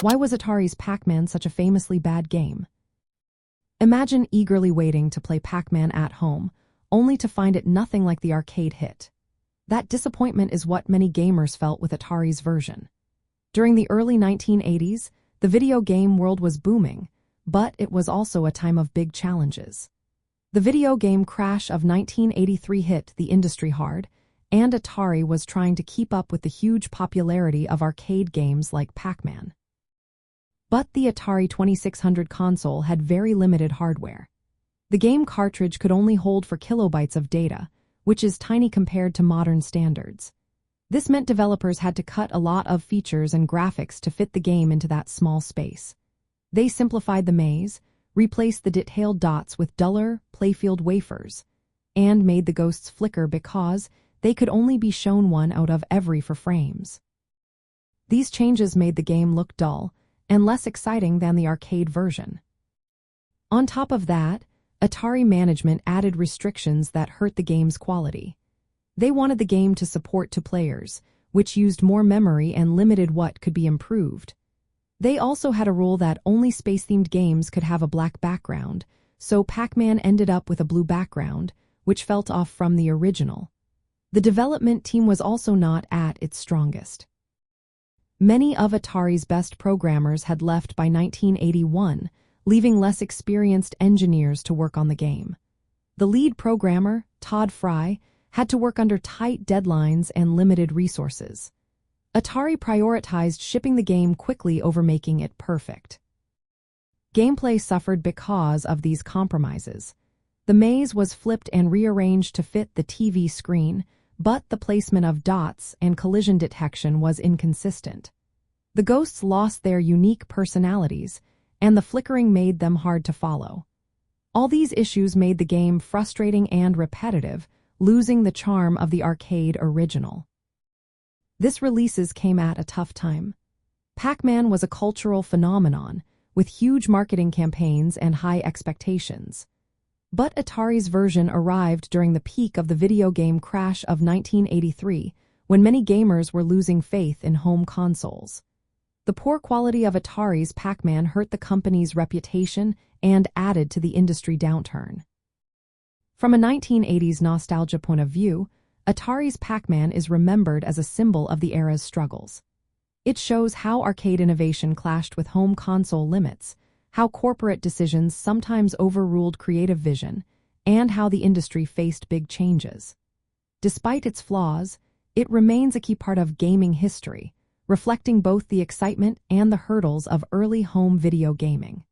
Why was Atari's Pac-Man such a famously bad game? Imagine eagerly waiting to play Pac-Man at home, only to find it nothing like the arcade hit. That disappointment is what many gamers felt with Atari's version. During the early 1980s, the video game world was booming, but it was also a time of big challenges. The video game crash of 1983 hit the industry hard, and Atari was trying to keep up with the huge popularity of arcade games like Pac-Man. But the Atari 2600 console had very limited hardware. The game cartridge could only hold 4 kilobytes of data, which is tiny compared to modern standards. This meant developers had to cut a lot of features and graphics to fit the game into that small space. They simplified the maze, replaced the detailed dots with duller, playfield wafers, and made the ghosts flicker because they could only be shown 1 out of every 4 frames. These changes made the game look dull and less exciting than the arcade version. On top of that, Atari management added restrictions that hurt the game's quality. They wanted the game to support 2 players, which used more memory and limited what could be improved. They also had a rule that only space-themed games could have a black background, so Pac-Man ended up with a blue background, which felt off from the original. The development team was also not at its strongest. Many of Atari's best programmers had left by 1981, leaving less experienced engineers to work on the game. The lead programmer, Todd Fry, had to work under tight deadlines and limited resources. Atari prioritized shipping the game quickly over making it perfect. Gameplay suffered because of these compromises. The maze was flipped and rearranged to fit the TV screen, but the placement of dots and collision detection was inconsistent. The ghosts lost their unique personalities, and the flickering made them hard to follow. All these issues made the game frustrating and repetitive, losing the charm of the arcade original. This release came at a tough time. Pac-Man was a cultural phenomenon, with huge marketing campaigns and high expectations. But Atari's version arrived during the peak of the video game crash of 1983, when many gamers were losing faith in home consoles. The poor quality of Atari's Pac-Man hurt the company's reputation and added to the industry downturn. From a 1980s nostalgia point of view, Atari's Pac-Man is remembered as a symbol of the era's struggles. It shows how arcade innovation clashed with home console limits, how corporate decisions sometimes overruled creative vision, and how the industry faced big changes. Despite its flaws, it remains a key part of gaming history, reflecting both the excitement and the hurdles of early home video gaming.